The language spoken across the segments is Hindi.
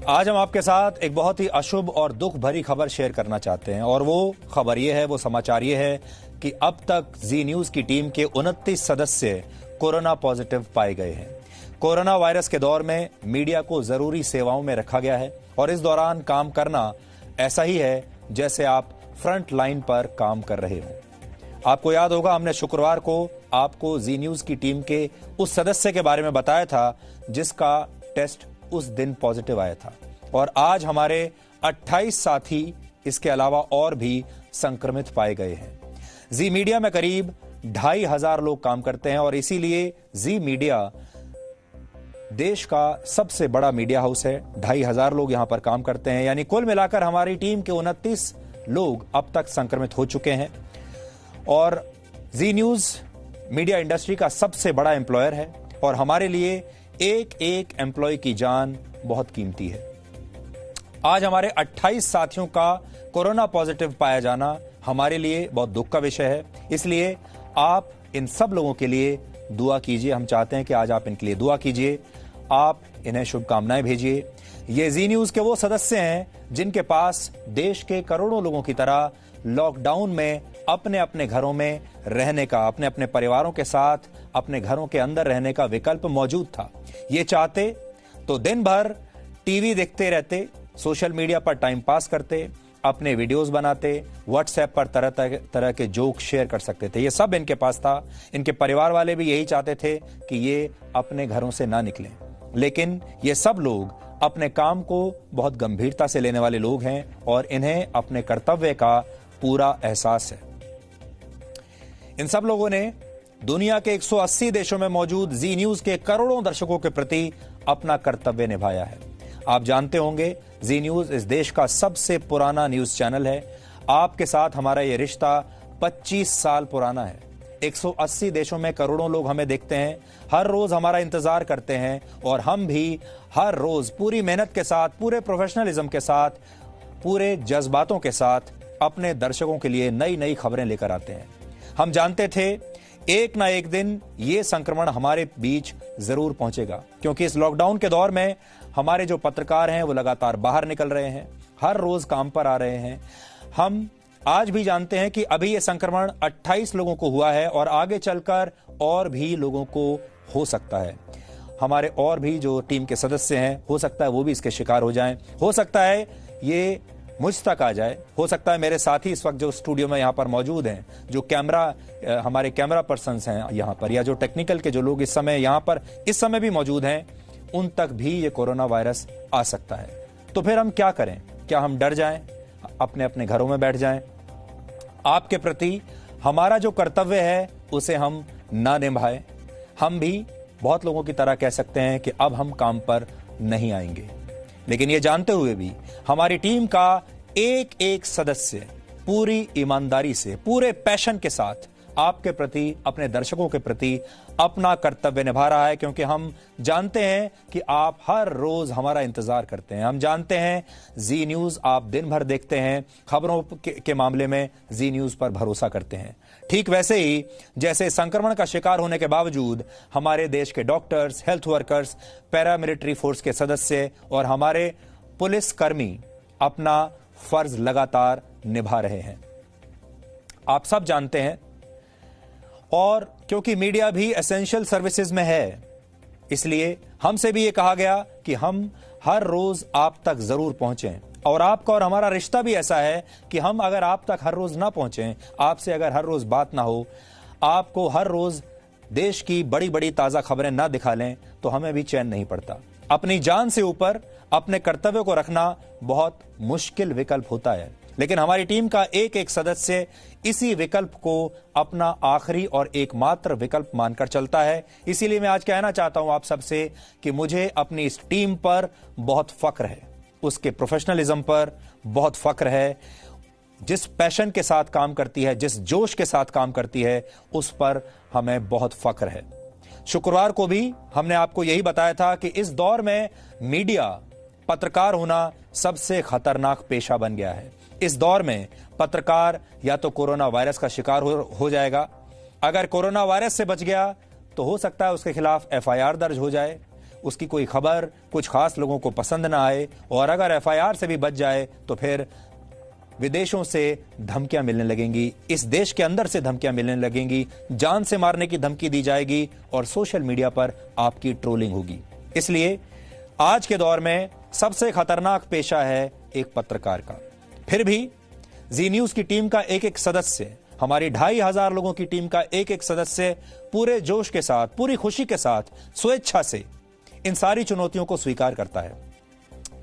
आज हम आपके साथ एक बहुत ही अशुभ और दुख भरी खबर शेयर करना चाहते हैं और वो खबर ये है, वो समाचार ये है कि अब तक जी न्यूज की टीम के 29 सदस्य कोरोना पॉजिटिव पाए गए हैं। कोरोना वायरस के दौर में मीडिया को जरूरी सेवाओं में रखा गया है और इस दौरान काम करना ऐसा ही है जैसे आप फ्रंट लाइन पर काम कर रहे हो। आपको याद होगा, हमने शुक्रवार को आपको जी न्यूज की टीम के उस सदस्य के बारे में बताया था जिसका टेस्ट उस दिन पॉजिटिव आया था और आज हमारे 28 साथी इसके अलावा और भी संक्रमित पाए गए हैं। जी मीडिया में करीब 2,500 लोग काम करते हैं और इसीलिए जी मीडिया देश का सबसे बड़ा मीडिया हाउस है। 2,500 लोग यहां पर काम करते हैं, यानी कुल मिलाकर हमारी टीम के 29 लोग अब तक संक्रमित हो चुके हैं और जी न्यूज मीडिया इंडस्ट्री का सबसे बड़ा एम्प्लॉयर है और हमारे लिए एक एक एम्प्लॉय की जान बहुत कीमती है। आज हमारे 28 साथियों का कोरोना पॉजिटिव पाया जाना हमारे लिए बहुत दुख का विषय है, इसलिए आप इन सब लोगों के लिए दुआ कीजिए। हम चाहते हैं कि आज आप इनके लिए दुआ कीजिए, आप इन्हें शुभकामनाएं भेजिए। ये जी न्यूज के वो सदस्य हैं जिनके पास देश के करोड़ों लोगों की तरह लॉकडाउन में अपने अपने घरों में रहने का, अपने अपने परिवारों के साथ अपने घरों के अंदर रहने का विकल्प मौजूद था। ये चाहते तो दिन भर टीवी देखते रहते, सोशल मीडिया पर टाइम पास करते, अपने वीडियोस बनाते, व्हाट्सएप पर तरह तरह के जोक शेयर कर सकते थे। ये सब इनके पास था। इनके परिवार वाले भी यही चाहते थे कि ये अपने घरों से ना निकलें, लेकिन ये सब लोग अपने काम को बहुत गंभीरता से लेने वाले लोग हैं और इन्हें अपने कर्तव्य का पूरा एहसास है। इन सब लोगों ने दुनिया के 180 देशों में मौजूद जी न्यूज के करोड़ों दर्शकों के प्रति अपना कर्तव्य निभाया है। आप जानते होंगे, जी न्यूज इस देश का सबसे पुराना न्यूज चैनल है। आपके साथ हमारा यह रिश्ता 25 साल पुराना है। 180 देशों में करोड़ों लोग हमें देखते हैं, हर रोज हमारा इंतजार करते हैं और हम भी हर रोज पूरी मेहनत के साथ, पूरे प्रोफेशनलिज्म के साथ, पूरे जज्बातों के साथ अपने दर्शकों के लिए नई नई खबरें लेकर आते हैं। हम जानते थे एक ना एक दिन ये संक्रमण हमारे बीच जरूर पहुंचेगा, क्योंकि इस लॉकडाउन के दौर में हमारे जो पत्रकार हैं वो लगातार बाहर निकल रहे हैं, हर रोज काम पर आ रहे हैं। हम आज भी जानते हैं कि अभी ये संक्रमण 28 लोगों को हुआ है और आगे चलकर और भी लोगों को हो सकता है। हमारे और भी जो टीम के सदस्य हैं, हो सकता है वो भी इसके शिकार हो जाएं, हो सकता है ये मुझ तक आ जाए, हो सकता है मेरे साथी इस वक्त जो स्टूडियो में यहाँ पर मौजूद हैं, जो हमारे कैमरा पर्सन्स हैं यहाँ पर, या जो टेक्निकल के जो लोग इस समय यहाँ पर इस समय भी मौजूद हैं, उन तक भी ये कोरोना वायरस आ सकता है। तो फिर हम क्या करें? क्या हम डर जाएं, अपने अपने घरों में बैठ जाएं? आपके प्रति हमारा जो कर्तव्य है उसे हम ना निभाएं। हम भी बहुत लोगों की तरह कह सकते हैं कि अब हम काम पर नहीं आएंगे, लेकिन ये जानते हुए भी हमारी टीम का एक एक सदस्य पूरी ईमानदारी से, पूरे पैशन के साथ आपके प्रति, अपने दर्शकों के प्रति अपना कर्तव्य निभा रहा है, क्योंकि हम जानते हैं कि आप हर रोज हमारा इंतजार करते हैं। हम जानते हैं जी न्यूज आप दिन भर देखते हैं, खबरों के मामले में जी न्यूज पर भरोसा करते हैं। ठीक वैसे ही जैसे संक्रमण का शिकार होने के बावजूद हमारे देश के doctors, health workers, paramilitary force के सदस्य और हमारे पुलिस कर्मी अपना फर्ज लगातार निभा रहे हैं। आप सब जानते हैं, और क्योंकि मीडिया भी एसेंशियल सर्विसेज में है, इसलिए हमसे भी ये कहा गया कि हम हर रोज आप तक जरूर पहुंचें। और आपका और हमारा रिश्ता भी ऐसा है कि हम अगर आप तक हर रोज ना पहुंचें, आपसे अगर हर रोज बात ना हो, आपको हर रोज देश की बड़ी बड़ी ताजा खबरें ना दिखा लें, तो हमें भी चैन नहीं पड़ता। अपनी जान से ऊपर अपने कर्तव्य को रखना बहुत मुश्किल विकल्प होता है, लेकिन हमारी टीम का एक एक सदस्य इसी विकल्प को अपना आखिरी और एकमात्र विकल्प मानकर चलता है। इसीलिए मैं आज कहना चाहता हूं आप सबसे कि मुझे अपनी इस टीम पर बहुत फक्र है, उसके प्रोफेशनलिज्म पर बहुत फक्र है। जिस पैशन के साथ काम करती है, जिस जोश के साथ काम करती है, उस पर हमें बहुत फक्र है। शुक्रवार को भी हमने आपको यही बताया था कि इस दौर में मीडिया, पत्रकार होना सबसे खतरनाक पेशा बन गया है। इस दौर में पत्रकार या तो कोरोना वायरस का शिकार हो जाएगा, अगर कोरोना वायरस से बच गया तो हो सकता है उसके खिलाफ एफआईआर दर्ज हो जाए, उसकी कोई खबर कुछ खास लोगों को पसंद ना आए और अगर एफआईआर से भी बच जाए तो फिर विदेशों से धमकियां मिलने लगेंगी, इस देश के अंदर से धमकियां मिलने लगेंगी, जान से मारने की धमकी दी जाएगी और सोशल मीडिया पर आपकी ट्रोलिंग होगी। इसलिए आज के दौर में सबसे खतरनाक पेशा है एक पत्रकार का। फिर भी जी न्यूज की टीम का एक एक सदस्य, हमारी 2500 लोगों की टीम का एक एक सदस्य पूरे जोश के साथ, पूरी खुशी के साथ, स्वेच्छा से इन सारी चुनौतियों को स्वीकार करता है,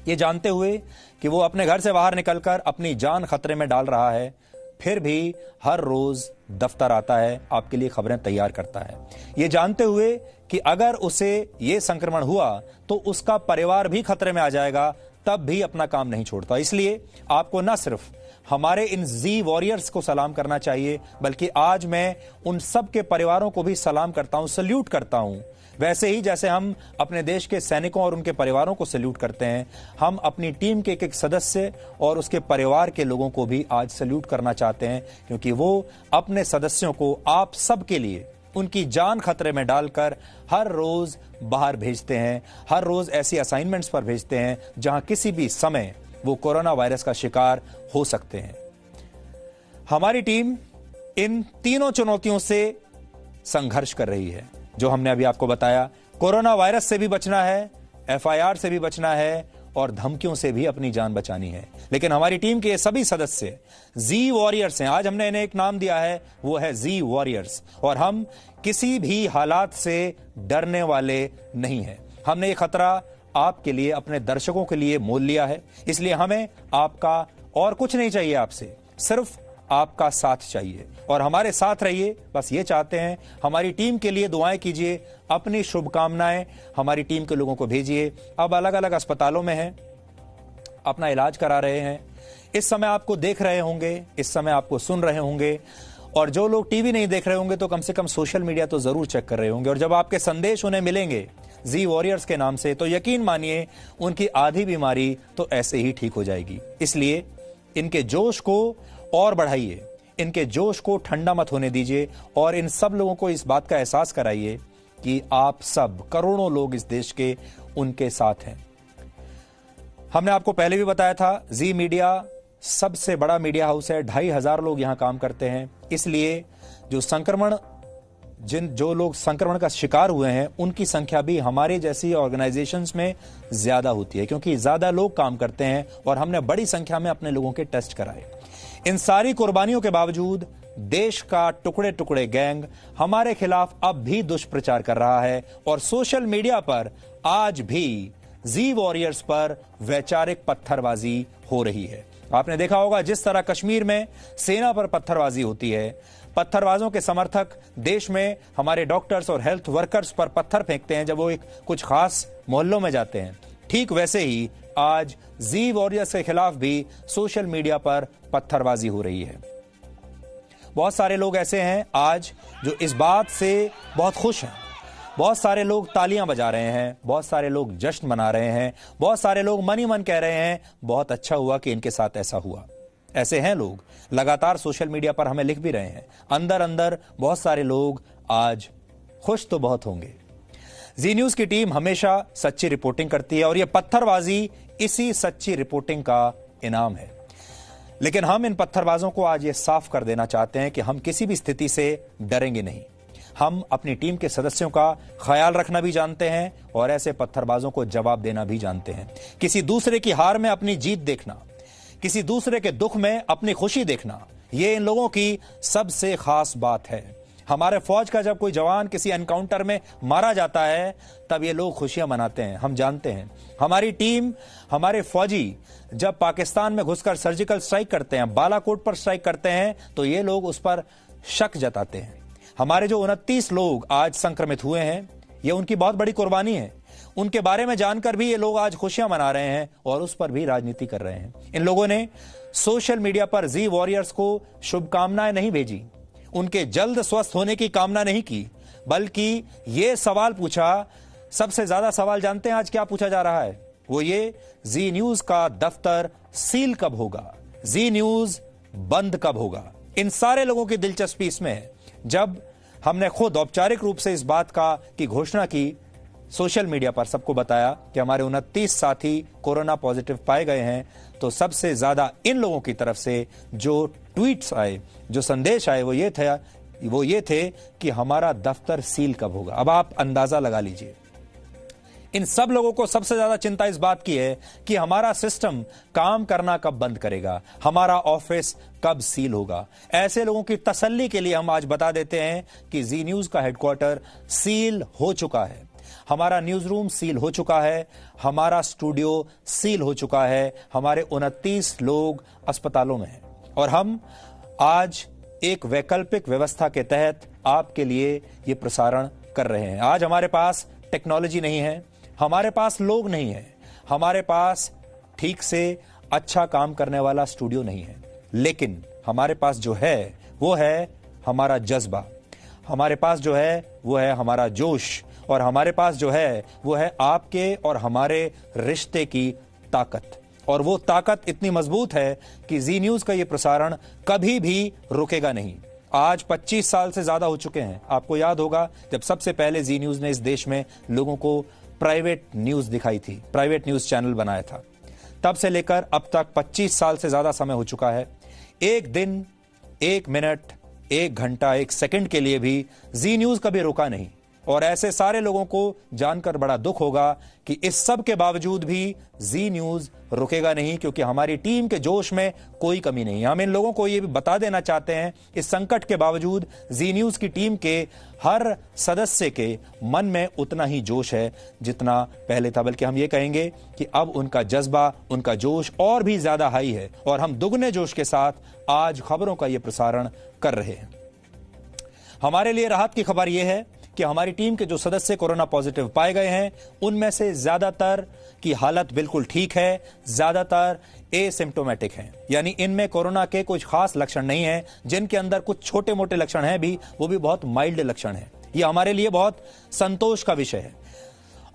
ये जानते हुए कि वो अपने घर से बाहर निकलकर अपनी जान खतरे में डाल रहा है, फिर भी हर रोज दफ्तर आता है, आपके लिए खबरें तैयार करता है, ये जानते हुए कि अगर उसे ये संक्रमण हुआ तो उसका परिवार भी खतरे में आ जाएगा, तब भी अपना काम नहीं छोड़ता। इसलिए आपको न सिर्फ हमारे इन जी वॉरियर्स को सलाम करना चाहिए, बल्कि आज मैं उन सब के परिवारों को भी सलाम करता हूं, सल्यूट करता हूं। वैसे ही जैसे हम अपने देश के सैनिकों और उनके परिवारों को सल्यूट करते हैं, हम अपनी टीम के एक एक सदस्य और उसके परिवार के लोगों को भी आज सल्यूट करना चाहते हैं, क्योंकि वो अपने सदस्यों को आप सब के लिए उनकी जान खतरे में डालकर हर रोज बाहर भेजते हैं, हर रोज ऐसी असाइनमेंट्स पर भेजते हैं जहां किसी भी समय वो कोरोना वायरस का शिकार हो सकते हैं। हमारी टीम इन तीनों चुनौतियों से संघर्ष कर रही है, जो हमने अभी आपको बताया। कोरोना वायरस से भी बचना है, एफआईआर से भी बचना है और धमकियों से भी अपनी जान बचानी है। लेकिन हमारी टीम के सभी सदस्य जी वॉरियर्स हैं। आज हमने इन्हें एक नाम दिया है, वो है जी वॉरियर्स, और हम किसी भी हालात से डरने वाले नहीं हैं। हमने ये खतरा आपके लिए, अपने दर्शकों के लिए मोल लिया है, इसलिए हमें आपका और कुछ नहीं चाहिए, आपसे सिर्फ आपका साथ चाहिए और हमारे साथ रहिए, बस ये चाहते हैं। हमारी टीम के लिए दुआएं कीजिए, अपनी शुभकामनाएं हमारी टीम के लोगों को भेजिए। अब अलग अलग अस्पतालों में हैं, अपना इलाज करा रहे हैं, इस समय आपको देख रहे होंगे, इस समय आपको सुन रहे होंगे, और जो लोग टीवी नहीं देख रहे होंगे तो कम से कम सोशल मीडिया तो जरूर चेक कर रहे होंगे। और जब आपके संदेश उन्हें मिलेंगे जी वॉरियर्स के नाम से, तो यकीन मानिए उनकी आधी बीमारी तो ऐसे ही ठीक हो जाएगी। इसलिए इनके जोश को और बढ़ाइए, इनके जोश को ठंडा मत होने दीजिए और इन सब लोगों को इस बात का एहसास कराइए कि आप सब, करोड़ों लोग इस देश के, उनके साथ हैं। हमने आपको पहले भी बताया था, जी मीडिया सबसे बड़ा मीडिया हाउस है, 2500 लोग यहां काम करते हैं। इसलिए जो लोग संक्रमण का शिकार हुए हैं, उनकी संख्या भी हमारे जैसी ऑर्गेनाइजेशंस में ज्यादा होती है, क्योंकि ज्यादा लोग काम करते हैं और हमने बड़ी संख्या में अपने लोगों के टेस्ट कराए। इन सारी कुर्बानियों के बावजूद देश का टुकड़े टुकड़े गैंग हमारे खिलाफ अब भी दुष्प्रचार कर रहा है और सोशल मीडिया पर आज भी जी वॉरियर्स पर वैचारिक पत्थरबाजी हो रही है। आपने देखा होगा, जिस तरह कश्मीर में सेना पर पत्थरबाजी होती है, पत्थरबाजों के समर्थक देश में हमारे डॉक्टर्स और हेल्थ वर्कर्स पर पत्थर फेंकते हैं जब वो एक कुछ खास मोहल्लों में जाते हैं, ठीक वैसे ही आज जी वॉरियर्स के खिलाफ भी सोशल मीडिया पर पत्थरबाजी हो रही है। बहुत सारे लोग ऐसे हैं आज जो इस बात से बहुत खुश हैं, बहुत सारे लोग तालियां बजा रहे हैं, बहुत सारे लोग जश्न मना रहे हैं, बहुत सारे लोग मन ही मन कह रहे हैं बहुत अच्छा हुआ कि इनके साथ ऐसा हुआ। ऐसे हैं लोग, लगातार सोशल मीडिया पर हमें लिख भी रहे हैं। अंदर अंदर बहुत सारे लोग आज खुश तो बहुत होंगे। जी न्यूज की टीम हमेशा सच्ची रिपोर्टिंग करती है और यह पत्थरबाजी इसी सच्ची रिपोर्टिंग का इनाम है। लेकिन हम इन पत्थरबाजों को आज ये साफ कर देना चाहते हैं कि हम किसी भी स्थिति से डरेंगे नहीं। हम अपनी टीम के सदस्यों का ख्याल रखना भी जानते हैं और ऐसे पत्थरबाजों को जवाब देना भी जानते हैं। किसी दूसरे की हार में अपनी जीत देखना, किसी दूसरे के दुख में अपनी खुशी देखना, ये इन लोगों की सबसे खास बात है। हमारे फौज का जब कोई जवान किसी एनकाउंटर में मारा जाता है, तब ये लोग खुशियां मनाते हैं, हम जानते हैं। हमारी टीम, हमारे फौजी जब पाकिस्तान में घुसकर सर्जिकल स्ट्राइक करते हैं, बालाकोट पर स्ट्राइक करते हैं, तो ये लोग उस पर शक जताते हैं। हमारे जो 29 लोग आज संक्रमित हुए हैं, ये उनकी बहुत बड़ी कुर्बानी है। उनके बारे में जानकर भी ये लोग आज खुशियां मना रहे हैं और उस पर भी राजनीति कर रहे हैं। इन लोगों ने सोशल मीडिया पर जी वॉरियर्स को शुभकामनाएं नहीं भेजी, उनके जल्द स्वस्थ होने की कामना नहीं की, बल्कि ये सवाल पूछा। सबसे ज्यादा सवाल जानते हैं आज क्या पूछा जा रहा है? वो ये, जी न्यूज का दफ्तर सील कब होगा, जी न्यूज बंद कब होगा। इन सारे लोगों की दिलचस्पी इसमें है। जब हमने खुद औपचारिक रूप से इस बात की घोषणा की सोशल मीडिया पर सबको बताया कि हमारे 29 साथी कोरोना पॉजिटिव पाए गए हैं, तो सबसे ज्यादा इन लोगों की तरफ से जो ट्वीट्स आए, जो संदेश आए, वो ये थे कि हमारा दफ्तर सील कब होगा। अब आप अंदाजा लगा लीजिए, इन सब लोगों को सबसे ज्यादा चिंता इस बात की है कि हमारा सिस्टम काम करना कब बंद करेगा, हमारा ऑफिस कब सील होगा। ऐसे लोगों की तसल्ली के लिए हम आज बता देते हैं कि जी न्यूज का हेडक्वार्टर सील हो चुका है, हमारा न्यूज रूम सील हो चुका है, हमारा स्टूडियो सील हो चुका है, हमारे 29 लोग अस्पतालों में हैं और हम आज एक वैकल्पिक व्यवस्था के तहत आपके लिए यह प्रसारण कर रहे हैं। आज हमारे पास टेक्नोलॉजी नहीं है, हमारे पास लोग नहीं है, हमारे पास ठीक से अच्छा काम करने वाला स्टूडियो नहीं है, लेकिन हमारे पास जो है वो है हमारा जज्बा, हमारे पास जो है वो है हमारा जोश, और हमारे पास जो है वो है आपके और हमारे रिश्ते की ताकत। और वो ताकत इतनी मजबूत है कि जी न्यूज का ये प्रसारण कभी भी रुकेगा नहीं। आज 25 साल से ज्यादा हो चुके हैं। आपको याद होगा जब सबसे पहले जी न्यूज ने इस देश में लोगों को प्राइवेट न्यूज दिखाई थी, प्राइवेट न्यूज चैनल बनाया था, तब से लेकर अब तक 25 साल से ज्यादा समय हो चुका है। एक दिन, एक मिनट, एक घंटा, एक सेकंड के लिए भी जी न्यूज कभी रुका नहीं। और ऐसे सारे लोगों को जानकर बड़ा दुख होगा कि इस सब के बावजूद भी जी न्यूज रुकेगा नहीं, क्योंकि हमारी टीम के जोश में कोई कमी नहीं है। हम इन लोगों को यह भी बता देना चाहते हैं, इस संकट के बावजूद जी न्यूज की टीम के हर सदस्य के मन में उतना ही जोश है जितना पहले था, बल्कि हम ये कहेंगे कि अब उनका जज्बा, उनका जोश और भी ज्यादा हाई है और हम दुगने जोश के साथ आज खबरों का यह प्रसारण कर रहे हैं। हमारे लिए राहत की खबर यह है कि हमारी टीम के जो सदस्य कोरोना पॉजिटिव पाए गए हैं, उनमें से ज्यादातर की हालत बिल्कुल ठीक है, ज्यादातर एसिम्प्टोमेटिक हैं, यानी इनमें कोरोना के कुछ खास लक्षण नहीं हैं। जिनके अंदर कुछ छोटे मोटे लक्षण हैं भी, वो भी बहुत माइल्ड लक्षण हैं। ये हमारे लिए बहुत संतोष का विषय है।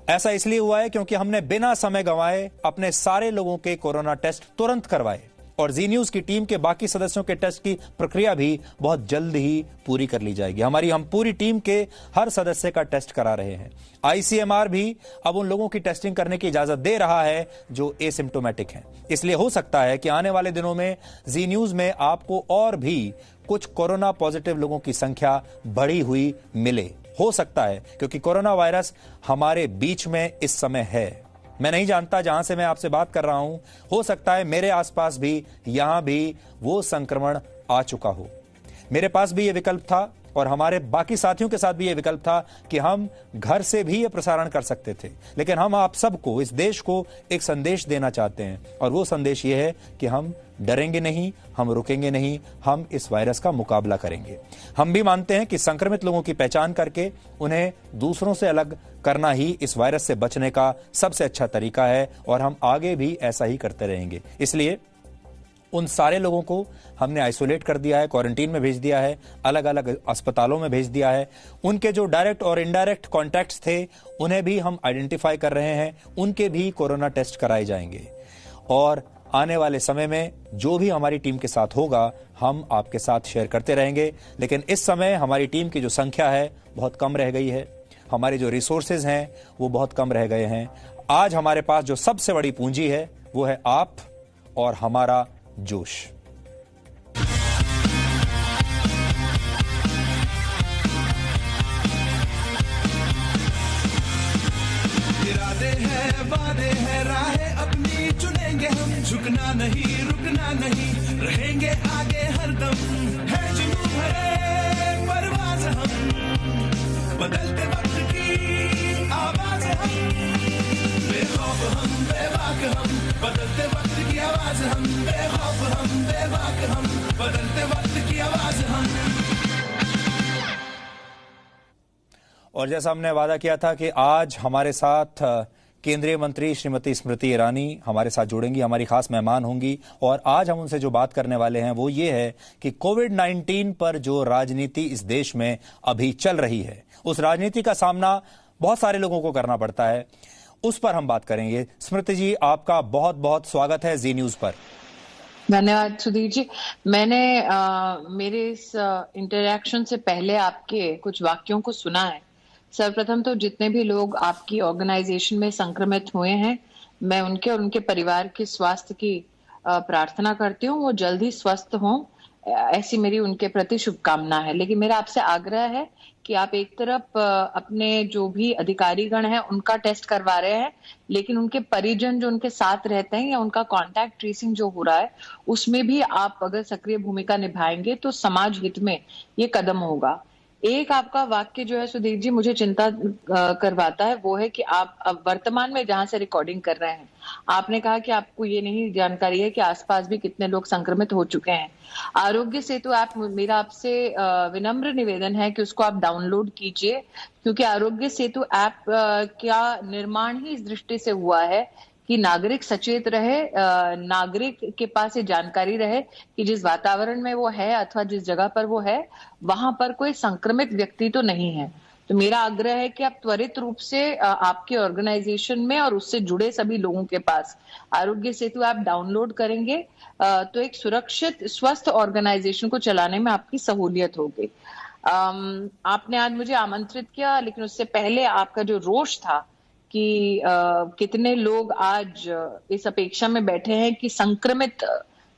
ऐसा इसलिए हुआ है क्योंकि हमने बिना समय गंवाए अपने सारे लोगों के कोरोना टेस्ट तुरंत करवाए और जी न्यूज की टीम के बाकी सदस्यों के टेस्ट की प्रक्रिया भी बहुत जल्द ही पूरी कर ली जाएगी। हम पूरी टीम के हर सदस्य का टेस्ट करा रहे हैं। आईसीएमआर भी अब उन लोगों की टेस्टिंग करने की इजाजत दे रहा है जो एसिम्प्टोमेटिक हैं। इसलिए हो सकता है कि आने वाले दिनों में जी न्यूज में आपको और भी कुछ कोरोना पॉजिटिव लोगों की संख्या बढ़ी हुई मिले, हो सकता है, क्योंकि कोरोना वायरस हमारे बीच में इस समय है। मैं नहीं जानता, जहां से मैं आपसे बात कर रहा हूं, हो सकता है मेरे आसपास भी, यहां भी वो संक्रमण आ चुका हो। मेरे पास भी ये विकल्प था और हमारे बाकी साथियों के साथ भी ये विकल्प था कि हम घर से भी ये प्रसारण कर सकते थे, लेकिन हम आप सबको, इस देश को एक संदेश देना चाहते हैं और वो संदेश ये है कि हम डरेंगे नहीं, हम रुकेंगे नहीं, हम इस वायरस का मुकाबला करेंगे। हम भी मानते हैं कि संक्रमित लोगों की पहचान करके उन्हें दूसरों से अलग करना ही इस वायरस से बचने का सबसे अच्छा तरीका है और हम आगे भी ऐसा ही करते रहेंगे। इसलिए उन सारे लोगों को हमने आइसोलेट कर दिया है, क्वारंटीन में भेज दिया है, अलग अलग अस्पतालों में भेज दिया है। उनके जो डायरेक्ट और इनडायरेक्ट कॉन्टैक्ट्स थे उन्हें भी हम आइडेंटिफाई कर रहे हैं, उनके भी कोरोना टेस्ट कराए जाएंगे और आने वाले समय में जो भी हमारी टीम के साथ होगा हम आपके साथ शेयर करते रहेंगे। लेकिन इस समय हमारी टीम की जो संख्या है बहुत कम रह गई है, हमारे जो रिसोर्सेज हैं वो बहुत कम रह गए हैं। आज हमारे पास जो सबसे बड़ी पूंजी है वो है आप और हमारा जोश। इरादे हैं, वादे हैं, राहें अपनी चुनेंगे हम, झुकना नहीं, रुकना नहीं, रहेंगे आगे हरदम, है जुनून भरे परवाज़ हम, बदलते वक्त की आवाज़ हम, बेखौफ हम, बेबाक हम, बदलते वक्त की आवाज़ हम, बेखौफ हम, बेबाक हम, बदलते वक्त की आवाज़ हम। और जैसा हमने वादा किया था कि आज हमारे साथ केंद्रीय मंत्री श्रीमती स्मृति ईरानी हमारे साथ जुड़ेंगी, हमारी खास मेहमान होंगी और आज हम उनसे जो बात करने वाले हैं वो ये है कि कोविड-19 पर जो राजनीति इस देश में अभी चल रही है, उस राजनीति का सामना बहुत सारे लोगों को करना पड़ता है, उस पर हम बात करेंगे। स्मृति जी, आपका बहुत बहुत स्वागत है जी न्यूज पर। धन्यवाद सुधीर जी। मैंने मेरे इस इंटरैक्शन से पहले आपके कुछ वाक्यों को सुना है, सर्वप्रथम तो जितने भी लोग आपकी ऑर्गेनाइजेशन में संक्रमित हुए हैं, मैं उनके और उनके परिवार के स्वास्थ्य की प्रार्थना करती हूँ, वो जल्द ही स्वस्थ हों, ऐसी मेरी उनके प्रति शुभकामना है। लेकिन मेरा आपसे आग्रह है कि आप एक तरफ अपने जो भी अधिकारीगण हैं उनका टेस्ट करवा रहे हैं, लेकिन उनके परिजन जो उनके साथ रहते हैं या उनका कांटेक्ट ट्रेसिंग जो हो रहा है, उसमें भी आप अगर सक्रिय भूमिका निभाएंगे तो समाज हित में ये कदम होगा। एक आपका वाक्य जो है सुधीर जी मुझे चिंता करवाता है, वो है कि आप अब वर्तमान में जहां से रिकॉर्डिंग कर रहे हैं, आपने कहा कि आपको ये नहीं जानकारी है कि आसपास भी कितने लोग संक्रमित हो चुके हैं। आरोग्य सेतु ऐप, मेरा आपसे विनम्र निवेदन है कि उसको आप डाउनलोड कीजिए, क्योंकि आरोग्य सेतु ऐप का निर्माण ही इस दृष्टि से हुआ है कि नागरिक सचेत रहे, नागरिक के पास ये जानकारी रहे कि जिस वातावरण में वो है अथवा जिस जगह पर वो है वहां पर कोई संक्रमित व्यक्ति तो नहीं है। तो मेरा आग्रह है कि आप त्वरित रूप से आपके ऑर्गेनाइजेशन में और उससे जुड़े सभी लोगों के पास आरोग्य सेतु ऐप डाउनलोड करेंगे तो एक सुरक्षित स्वस्थ ऑर्गेनाइजेशन को चलाने में आपकी सहूलियत होगी। आपने आज मुझे आमंत्रित किया, लेकिन उससे पहले आपका जो रोष था कि कितने लोग आज इस अपेक्षा में बैठे हैं कि संक्रमित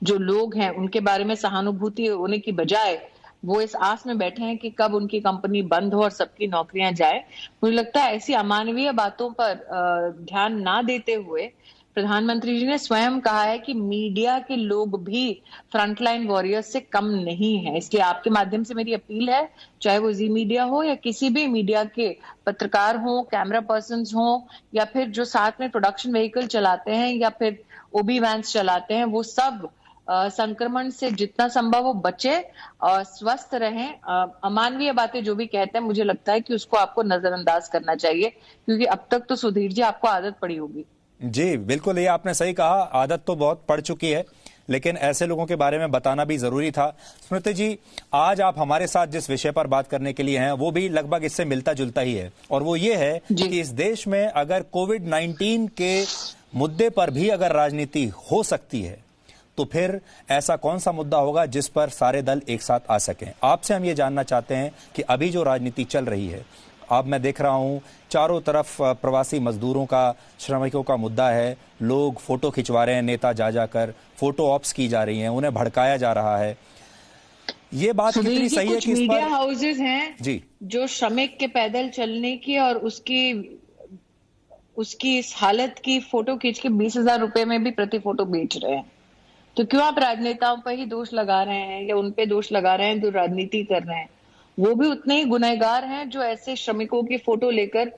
जो लोग हैं उनके बारे में सहानुभूति होने की बजाय वो इस आस में बैठे हैं कि कब उनकी कंपनी बंद हो और सबकी नौकरियां जाए। मुझे लगता है ऐसी अमानवीय बातों पर ध्यान ना देते हुए प्रधानमंत्री जी ने स्वयं कहा है कि मीडिया के लोग भी फ्रंटलाइन वॉरियर्स से कम नहीं है। इसलिए आपके माध्यम से मेरी अपील है, चाहे वो जी मीडिया हो या किसी भी मीडिया के पत्रकार हो, कैमरा पर्सन्स हो, या फिर जो साथ में प्रोडक्शन व्हीकल चलाते हैं या फिर ओबी वैन्स चलाते हैं, वो सब संक्रमण से जितना संभव हो बचे और स्वस्थ रहें। अमानवीय बातें जो भी कहते हैं, मुझे लगता है कि उसको आपको नजरअंदाज करना चाहिए, क्योंकि अब तक तो सुधीर जी आपको आदत पड़ी होगी। जी बिल्कुल, ये आपने सही कहा, आदत तो बहुत पड़ चुकी है, लेकिन ऐसे लोगों के बारे में बताना भी जरूरी था। स्मृति जी, आज आप हमारे साथ जिस विषय पर बात करने के लिए हैं वो भी लगभग इससे मिलता जुलता ही है, और वो ये है कि इस देश में अगर कोविड-19 के मुद्दे पर भी अगर राजनीति हो सकती है तो फिर ऐसा कौन सा मुद्दा होगा जिस पर सारे दल एक साथ आ सकें। आपसे हम ये जानना चाहते हैं कि अभी जो राजनीति चल रही है, अब मैं देख रहा हूं चारों तरफ प्रवासी मजदूरों का, श्रमिकों का मुद्दा है, लोग फोटो खिंचवा रहे हैं, नेता जा जाकर फोटो ऑप्स की जा रही हैं, उन्हें भड़काया जा रहा है। ये बात कितनी सही है कि इस मीडिया हाउसेज हैं जी जो श्रमिक के पैदल चलने की और उसकी इस हालत की फोटो खींच के 20,000 रुपए में भी प्रति फोटो बेच रहे हैं। तो क्यों आप राजनेताओं पर ही दोष लगा रहे हैं या उन पे दोष लगा रहे हैं जो राजनीति कर रहे हैं? वो भी उतने ही गुनहगार हैं जो ऐसे श्रमिकों की फोटो लेकर,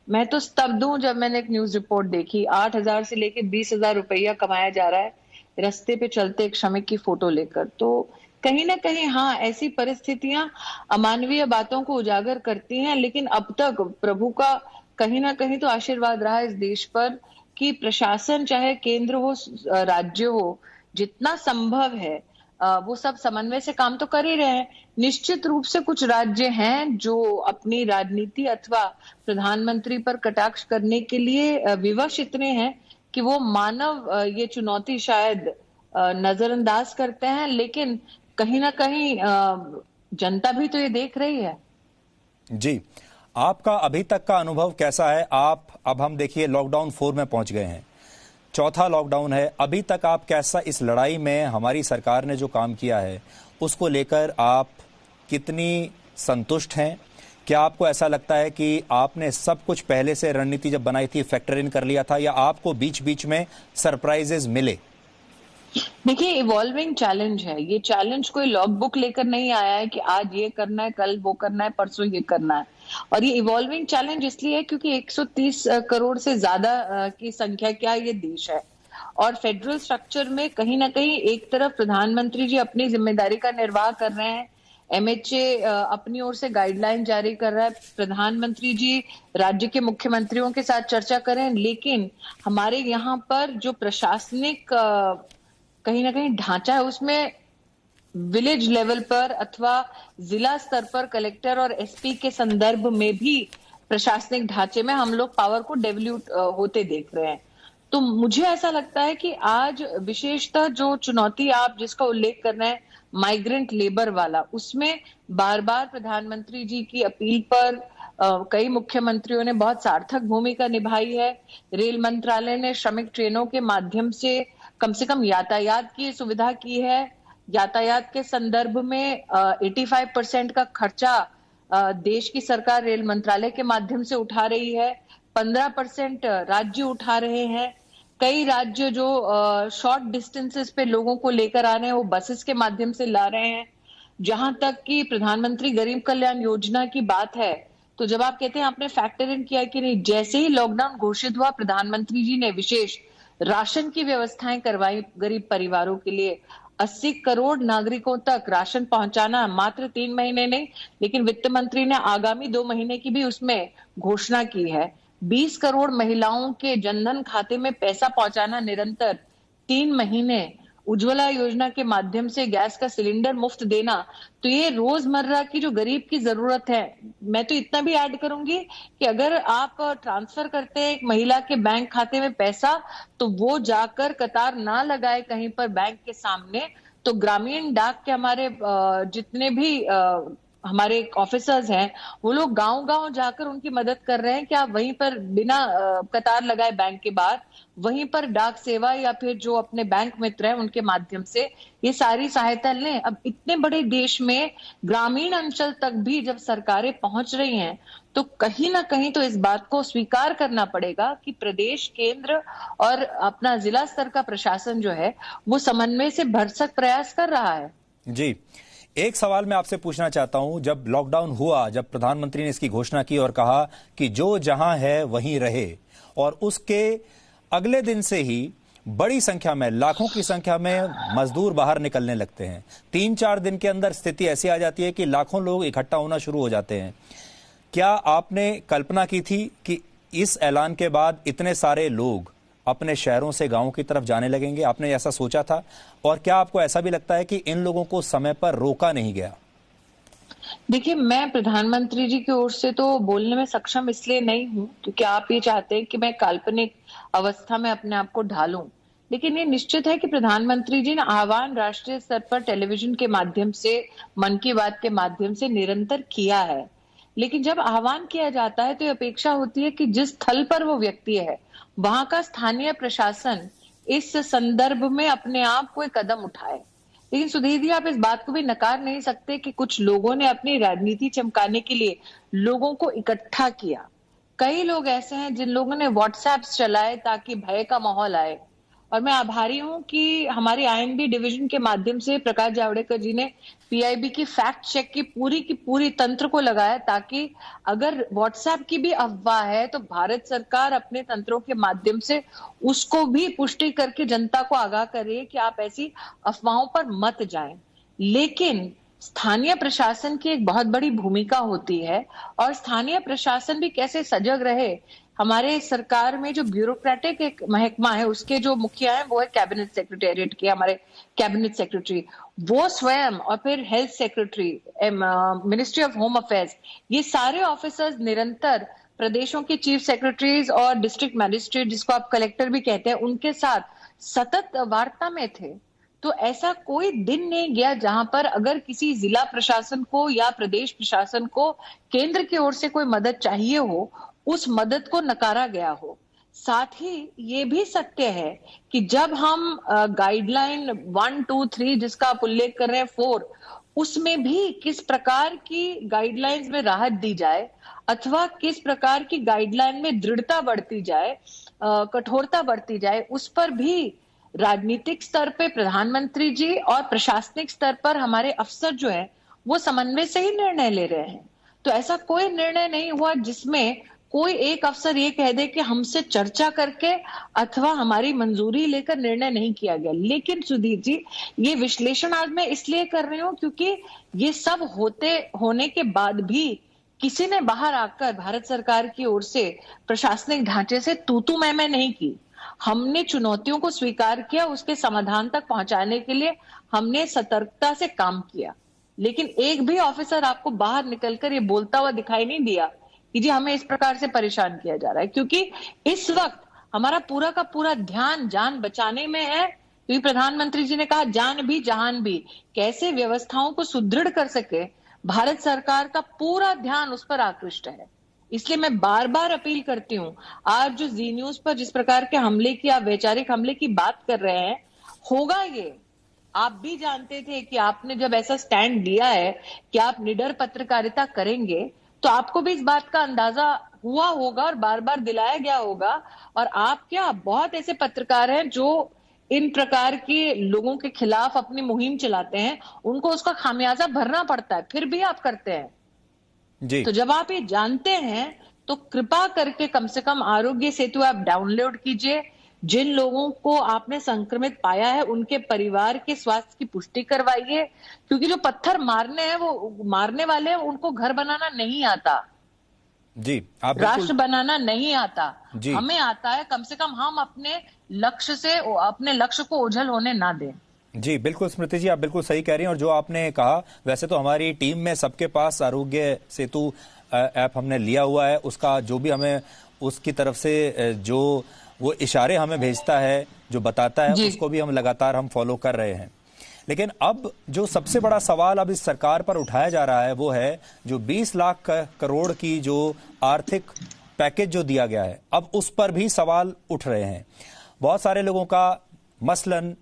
मैं तो स्तब्ध हूं जब मैंने एक न्यूज रिपोर्ट देखी, 8,000 से लेकर 20,000 रुपया कमाया जा रहा है रास्ते पे चलते एक श्रमिक की फोटो लेकर। तो कहीं ना कहीं हाँ, ऐसी परिस्थितियां अमानवीय बातों को उजागर करती हैं, लेकिन अब तक प्रभु का कहीं ना कहीं तो आशीर्वाद रहा इस देश पर कि प्रशासन, चाहे केंद्र हो राज्य हो, जितना संभव है वो सब समन्वय से काम तो कर ही रहे हैं। निश्चित रूप से कुछ राज्य हैं जो अपनी राजनीति अथवा प्रधानमंत्री पर कटाक्ष करने के लिए विवश इतने हैं कि वो मानव ये चुनौती शायद नजरअंदाज करते हैं, लेकिन कहीं ना कहीं जनता भी तो ये देख रही है। जी, आपका अभी तक का अनुभव कैसा है? आप अब हम देखिए लॉकडाउन 4 में पहुंच गए हैं, चौथा लॉकडाउन है, अभी तक आप कैसा इस लड़ाई में हमारी सरकार ने जो काम किया है उसको लेकर आप कितनी संतुष्ट हैं? क्या आपको ऐसा लगता है कि आपने सब कुछ पहले से रणनीति जब बनाई थी फैक्टर इन कर लिया था, या आपको बीच बीच में सरप्राइजेस मिले? देखिए, इवॉल्विंग चैलेंज है ये। चैलेंज कोई लॉग बुक लेकर नहीं आया है कि आज ये करना है, कल वो करना है, परसों ये करना है। और ये इवॉल्विंग चैलेंज इसलिए है क्योंकि 130 करोड़ से ज्यादा की संख्या क्या ये देश है, और फेडरल स्ट्रक्चर में कहीं ना कहीं एक तरफ प्रधानमंत्री जी अपनी जिम्मेदारी का निर्वाह कर रहे हैं, MHA अपनी ओर से गाइडलाइन जारी कर रहा है, प्रधानमंत्री जी राज्य के मुख्यमंत्रियों के साथ चर्चा करें, लेकिन हमारे यहाँ पर जो प्रशासनिक कहीं ना कहीं ढांचा है उसमें विलेज लेवल पर अथवा जिला स्तर पर कलेक्टर और SP के संदर्भ में भी प्रशासनिक ढांचे में हम लोग पावर को डेवल्यूट होते देख रहे हैं। तो मुझे ऐसा लगता है कि आज विशेषतः जो चुनौती आप जिसका उल्लेख कर रहे हैं, माइग्रेंट लेबर वाला, उसमें बार बार प्रधानमंत्री जी की अपील पर कई मुख्यमंत्रियों ने बहुत सार्थक भूमिका निभाई है। रेल मंत्रालय ने श्रमिक ट्रेनों के माध्यम से कम यातायात की सुविधा की है। यातायात के संदर्भ में 85% का खर्चा देश की सरकार रेल मंत्रालय के माध्यम से उठा रही है। 15% राज्य उठा रहे हैं। कई राज्य जो शॉर्ट डिस्टेंसेस पे लोगों को लेकर आ रहे हैं वो बसेस के माध्यम से ला रहे हैं। जहां तक कि प्रधानमंत्री गरीब कल्याण योजना की बात है, तो जब आप कहते हैं आपने फैक्टर इन किया कि नहीं, जैसे ही लॉकडाउन घोषित हुआ प्रधानमंत्री जी ने विशेष राशन की व्यवस्थाएं करवाई गरीब परिवारों के लिए। 80 करोड़ नागरिकों तक राशन पहुंचाना मात्र 3 महीने नहीं, लेकिन वित्त मंत्री ने आगामी 2 महीने की भी उसमें घोषणा की है। 20 करोड़ महिलाओं के जनधन खाते में पैसा पहुंचाना निरंतर 3 महीने। उज्ज्वला योजना के माध्यम से गैस का सिलेंडर मुफ्त देना। तो ये रोजमर्रा की जो गरीब की जरूरत है। मैं तो इतना भी ऐड करूंगी कि अगर आप ट्रांसफर करते हैं एक महिला के बैंक खाते में पैसा, तो वो जाकर कतार ना लगाए कहीं पर बैंक के सामने। तो ग्रामीण डाक के हमारे जितने भी हमारे ऑफिसर्स हैं, वो लोग गांव-गांव जाकर उनकी मदद कर रहे हैं कि आप वहीं पर बिना कतार लगाए बैंक के बाहर, वहीं पर डाक सेवा या फिर जो अपने बैंक मित्र हैं उनके माध्यम से ये सारी सहायता लें। अब इतने बड़े देश में ग्रामीण अंचल तक भी जब सरकारें पहुंच रही हैं, तो कहीं ना कहीं तो इस बात को स्वीकार करना पड़ेगा कि प्रदेश, केंद्र और अपना जिला स्तर का प्रशासन जो है वो समन्वय से भरसक प्रयास कर रहा है। जी, एक सवाल मैं आपसे पूछना चाहता हूं, जब लॉकडाउन हुआ, जब प्रधानमंत्री ने इसकी घोषणा की और कहा कि जो जहां है वहीं रहे, और उसके अगले दिन से ही बड़ी संख्या में, लाखों की संख्या में मजदूर बाहर निकलने लगते हैं। 3-4 दिन के अंदर स्थिति ऐसी आ जाती है कि लाखों लोग इकट्ठा होना शुरू हो जाते हैं। क्या आपने कल्पना की थी कि इस ऐलान के बाद इतने सारे लोग अपने शहरों से गांवों की तरफ जाने लगेंगे? आपने ऐसा सोचा था? और क्या आपको ऐसा भी लगता है कि इन लोगों को समय पर रोका नहीं गया? देखिए, मैं प्रधानमंत्री जी की ओर से तो बोलने में सक्षम इसलिए नहीं हूं क्योंकि आप ये चाहते हैं कि मैं काल्पनिक अवस्था में अपने आप को ढालूं। लेकिन ये निश्चित है कि प्रधानमंत्री जी ने आह्वान राष्ट्रीय स्तर पर टेलीविजन के माध्यम से, मन की बात के माध्यम से निरंतर किया है। लेकिन जब आह्वान किया जाता है तो ये अपेक्षा होती है कि जिस स्थल पर वो व्यक्ति है वहां का स्थानीय प्रशासन इस संदर्भ में अपने आप कोई कदम उठाए। लेकिन सुधीर जी, आप इस बात को भी नकार नहीं सकते कि कुछ लोगों ने अपनी राजनीति चमकाने के लिए लोगों को इकट्ठा किया। कई लोग ऐसे हैं जिन लोगों ने व्हाट्सएप चलाए ताकि भय का माहौल आए। और मैं आभारी हूं कि हमारे आईएनबी डिवीजन के माध्यम से प्रकाश जावड़ेकर जी ने पीआईबी की फैक्ट चेक की पूरी तंत्र को लगाया, ताकि अगर व्हाट्सएप की भी अफवाह है तो भारत सरकार अपने तंत्रों के माध्यम से उसको भी पुष्टि करके जनता को आगाह करे कि आप ऐसी अफवाहों पर मत जाएं। लेकिन स्थानीय प्रशासन की एक बहुत बड़ी भूमिका होती है, और स्थानीय प्रशासन भी कैसे सजग रहे। हमारे सरकार में जो ब्यूरोक्रेटिक एक महकमा है उसके जो मुखिया है वो है कैबिनेट सेक्रेटेरिएट के, हमारे कैबिनेट सेक्रेटरी, वो स्वयं, और फिर health secretary, ministry of home affairs, ये सारे ऑफिसर्स निरंतर प्रदेशों के चीफ सेक्रेटरीज और डिस्ट्रिक्ट मैजिस्ट्रेट, जिसको आप कलेक्टर भी कहते हैं, उनके साथ सतत वार्ता में थे। तो ऐसा कोई दिन नहीं गया जहां पर अगर किसी जिला प्रशासन को या प्रदेश प्रशासन को केंद्र की ओर से कोई मदद चाहिए हो, उस मदद को नकारा गया हो। साथ ही ये भी सत्य है कि जब हम गाइडलाइन 1, 2, 3 जिसका आप उल्लेख कर रहे हैं 4, उसमें भी किस प्रकार की गाइडलाइंस में राहत दी जाए अथवा किस प्रकार की गाइडलाइन में दृढ़ता बढ़ती जाए, कठोरता बढ़ती जाए, उस पर भी राजनीतिक स्तर पे प्रधानमंत्री जी और प्रशासनिक स्तर पर हमारे अफसर जो है वो समन्वय से ही निर्णय ले रहे हैं। तो ऐसा कोई निर्णय नहीं हुआ जिसमें कोई एक अफसर ये कह दे कि हमसे चर्चा करके अथवा हमारी मंजूरी लेकर निर्णय नहीं किया गया। लेकिन सुधीर जी, ये विश्लेषण आज मैं इसलिए कर रही हूं क्योंकि ये सब होने के बाद भी किसी ने बाहर आकर भारत सरकार की ओर से प्रशासनिक ढांचे से तू मैं नहीं की। हमने चुनौतियों को स्वीकार किया, उसके समाधान तक पहुंचाने के लिए हमने सतर्कता से काम किया। लेकिन एक भी ऑफिसर आपको बाहर निकलकर ये बोलता हुआ दिखाई नहीं दिया कि जी हमें इस प्रकार से परेशान किया जा रहा है, क्योंकि इस वक्त हमारा पूरा का पूरा ध्यान जान बचाने में है। क्योंकि प्रधानमंत्री जी ने कहा जान भी जहान भी, कैसे व्यवस्थाओं को सुदृढ़ कर सके, भारत सरकार का पूरा ध्यान उस पर आकृष्ट है। इसलिए मैं बार बार अपील करती हूँ, आज जो जी न्यूज पर जिस प्रकार के हमले की, आप वैचारिक हमले की बात कर रहे हैं, होगा ये। आप भी जानते थे कि आपने जब ऐसा स्टैंड लिया है कि आप निडर पत्रकारिता करेंगे, तो आपको भी इस बात का अंदाजा हुआ होगा और बार बार दिलाया गया होगा। और आप क्या, बहुत ऐसे पत्रकार हैं जो इन प्रकार के लोगों के खिलाफ अपनी मुहिम चलाते हैं, उनको उसका खामियाजा भरना पड़ता है, फिर भी आप करते हैं। जी। तो जब आप ये जानते हैं तो कृपा करके कम से कम आरोग्य सेतु ऐप डाउनलोड कीजिए। जिन लोगों को आपने संक्रमित पाया है उनके परिवार के स्वास्थ्य की पुष्टि करवाइए, क्योंकि जो पत्थर मारने हैं वो मारने वाले हैं, उनको घर बनाना नहीं आता। जी, आप राष्ट्र बनाना नहीं आता। जी। हमें आता है, कम से कम हम अपने लक्ष्य को ओझल होने ना दें। जी बिल्कुल स्मृति जी, आप बिल्कुल सही कह रही हैं। और जो आपने कहा, वैसे तो हमारी टीम में सबके पास आरोग्य सेतु ऐप हमने लिया हुआ है। उसका जो भी हमें उसकी तरफ से जो वो इशारे हमें भेजता है, जो बताता है, उसको भी हम लगातार फॉलो कर रहे हैं। लेकिन अब जो सबसे बड़ा सवाल अब इस सरकार पर उठाया जा रहा है वो है जो 20 लाख करोड़ की जो आर्थिक पैकेज जो दिया गया है, अब उस पर भी सवाल उठ रहे हैं बहुत सारे लोगों का। मसलन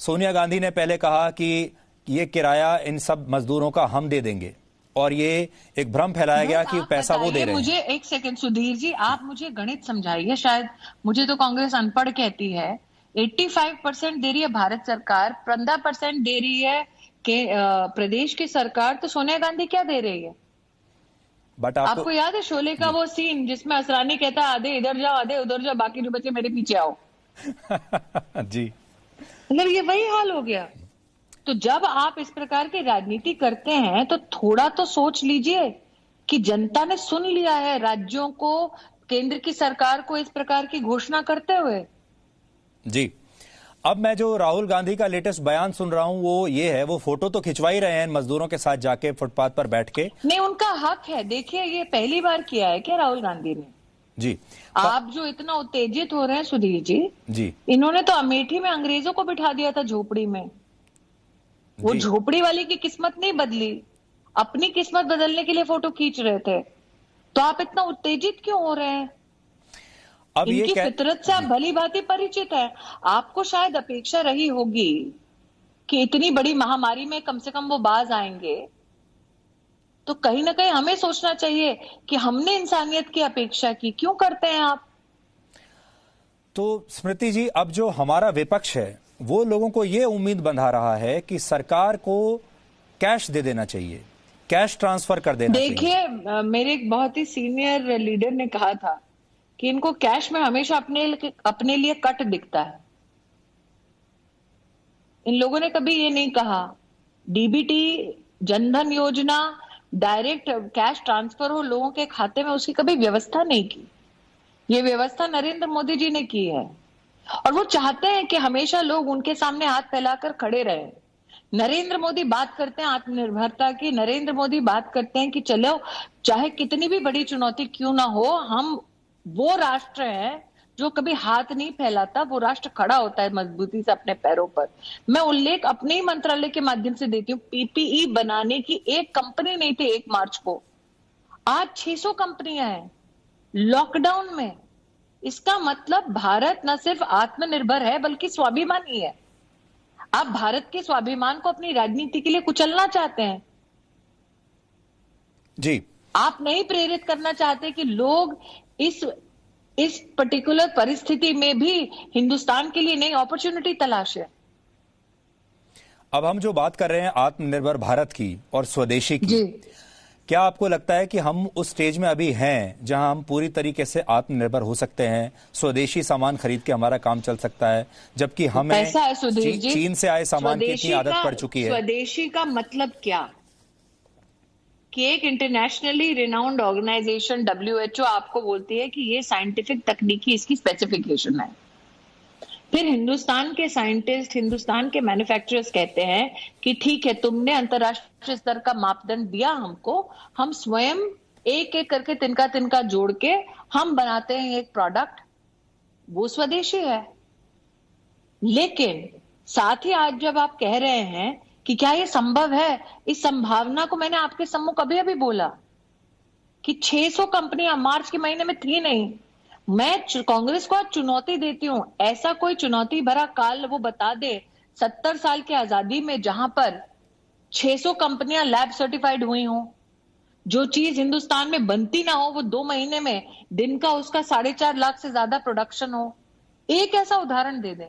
सोनिया गांधी ने पहले कहा कि ये किराया इन सब मजदूरों का हम दे देंगे, और ये एक भ्रम फैलाया गया कि पैसा वो दे रहे हैं। मुझे एक सेकंड सुधीर जी, आप मुझे गणित समझाइए। शायद मुझे तो कांग्रेस अनपढ़ कहती है। 85% दे रही है भारत सरकार, 15% दे रही है कि प्रदेश की सरकार, तो सोनिया गांधी क्या दे रही है? बट आपको याद है शोले का वो सीन जिसमें असरानी कहता है आधे इधर जाओ आधे उधर जाओ, बाकी जो बच्चे मेरे पीछे आओ। जी, मतलब ये वही हाल हो गया। तो जब आप इस प्रकार की राजनीति करते हैं तो थोड़ा तो सोच लीजिए कि जनता ने सुन लिया है राज्यों को, केंद्र की सरकार को इस प्रकार की घोषणा करते हुए। जी, अब मैं जो राहुल गांधी का लेटेस्ट बयान सुन रहा हूं वो ये है, वो फोटो तो खिंचवा ही रहे हैं मजदूरों के साथ जाके फुटपाथ पर बैठ के। नहीं, उनका हक है। देखिए, ये पहली बार किया है क्या राहुल गांधी ने? जी, आप जो इतना उत्तेजित हो रहे हैं सुधीर जी, इन्होंने तो अमेठी में अंग्रेजों को बिठा दिया था झोपड़ी में। वो झोपड़ी वाली की किस्मत नहीं बदली, अपनी किस्मत बदलने के लिए फोटो खींच रहे थे। तो आप इतना उत्तेजित क्यों हो रहे हैं? अब इनकी फितरत से आप भली भांति परिचित है। आपको शायद अपेक्षा रही होगी कि इतनी बड़ी महामारी में कम से कम वो बाज आएंगे। तो कहीं ना कहीं हमें सोचना चाहिए कि हमने इंसानियत की अपेक्षा की, क्यों करते हैं आप? तो स्मृति जी, अब जो हमारा विपक्ष है वो लोगों को ये उम्मीद बंधा रहा है कि सरकार को कैश दे देना चाहिए, कैश ट्रांसफर कर देना चाहिए। देखिए, मेरे एक बहुत ही सीनियर लीडर ने कहा था कि इनको कैश में हमेशा अपने लिए कट दिखता है। इन लोगों ने कभी ये नहीं कहा डीबीटी, जनधन योजना, डायरेक्ट कैश ट्रांसफर हो लोगों के खाते में, उसकी कभी व्यवस्था नहीं की। ये व्यवस्था नरेंद्र मोदी जी ने की है, और वो चाहते हैं कि हमेशा लोग उनके सामने हाथ फैलाकर खड़े रहें। नरेंद्र मोदी बात करते हैं आत्मनिर्भरता की, नरेंद्र मोदी बात करते हैं कि चलो चाहे कितनी भी बड़ी चुनौती क्यों ना हो, हम वो राष्ट्र है जो कभी हाथ नहीं फैलाता, वो राष्ट्र खड़ा होता है मजबूती से अपने पैरों पर। मैं उल्लेख अपने ही मंत्रालय के माध्यम से देती हूँ, पीपीई बनाने की एक कंपनी नहीं थी 1 मार्च को, आज 600 कंपनियां हैं लॉकडाउन में। इसका मतलब भारत न सिर्फ आत्मनिर्भर है बल्कि स्वाभिमानी है। आप भारत के स्वाभिमान को अपनी राजनीति के लिए कुचलना चाहते हैं जी। आप नहीं प्रेरित करना चाहते कि लोग इस पर्टिकुलर परिस्थिति में भी हिंदुस्तान के लिए नई अपॉर्चुनिटी तलाशे। अब हम जो बात कर रहे हैं आत्मनिर्भर भारत की और स्वदेशी की, जी। क्या आपको लगता है कि हम उस स्टेज में अभी हैं जहां हम पूरी तरीके से आत्मनिर्भर हो सकते हैं, स्वदेशी सामान खरीद के हमारा काम चल सकता है, जबकि हमें चीन से आए सामान की इतनी आदत पड़ चुकी है? स्वदेशी का मतलब क्या कि एक इंटरनेशनली रिनाउंड ऑर्गेनाइजेशन WHO आपको बोलती है कि ये साइंटिफिक तकनीकी इसकी स्पेसिफिकेशन है। फिर हिंदुस्तान के साइंटिस्ट, हिंदुस्तान के मैन्युफैक्चरर्स कहते हैं कि ठीक है, तुमने अंतरराष्ट्रीय स्तर का मापदंड दिया हमको, हम स्वयं एक एक करके तिनका जोड़ के हम बनाते हैं एक प्रोडक्ट, वो स्वदेशी है। लेकिन साथ ही आज जब आप कह रहे हैं कि क्या ये संभव है, इस संभावना को मैंने आपके सम्मुख अभी बोला कि 600 कंपनियां मार्च के महीने में थी नहीं। मैं कांग्रेस को आज चुनौती देती हूं, ऐसा कोई चुनौती भरा काल वो बता दे 70 साल की आजादी में जहां पर 600 कंपनियां लैब सर्टिफाइड हुई हों, जो चीज हिंदुस्तान में बनती ना हो वो 2 महीने में दिन का उसका 4.5 लाख से ज्यादा प्रोडक्शन हो। एक ऐसा उदाहरण दे दें।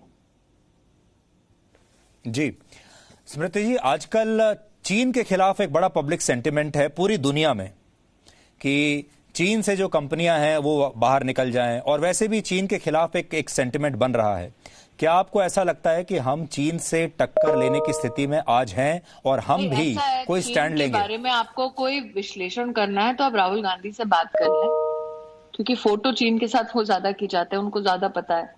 जी स्मृति जी, आजकल चीन के खिलाफ एक बड़ा पब्लिक सेंटिमेंट है पूरी दुनिया में कि चीन से जो कंपनियां हैं वो बाहर निकल जाएं, और वैसे भी चीन के खिलाफ एक सेंटिमेंट बन रहा है। क्या आपको ऐसा लगता है कि हम चीन से टक्कर लेने की स्थिति में आज हैं और हम भी कोई स्टैंड लेंगे? बारे में आपको कोई विश्लेषण करना है तो आप राहुल गांधी से बात कर लें, क्योंकि फोटो चीन के साथ वो ज्यादा खिंचाते हैं, उनको ज्यादा पता है।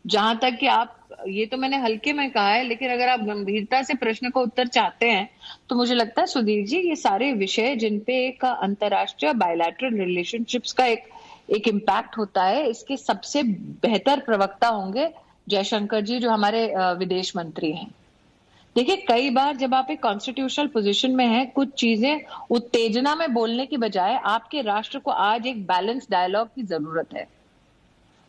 जहां तक कि आप, ये तो मैंने हल्के में कहा है, लेकिन अगर आप गंभीरता से प्रश्न का उत्तर चाहते हैं तो मुझे लगता है सुधीर जी, ये सारे विषय जिनपे एक अंतरराष्ट्रीय बायलैटरल रिलेशनशिप्स का एक इम्पैक्ट होता है, इसके सबसे बेहतर प्रवक्ता होंगे जयशंकर जी, जो हमारे विदेश मंत्री हैं। देखिए, कई बार जब आप एक कॉन्स्टिट्यूशनल पोजीशन में हैं, कुछ चीजें उत्तेजना में बोलने की बजाय आपके राष्ट्र को आज एक बैलेंस डायलॉग की जरूरत है।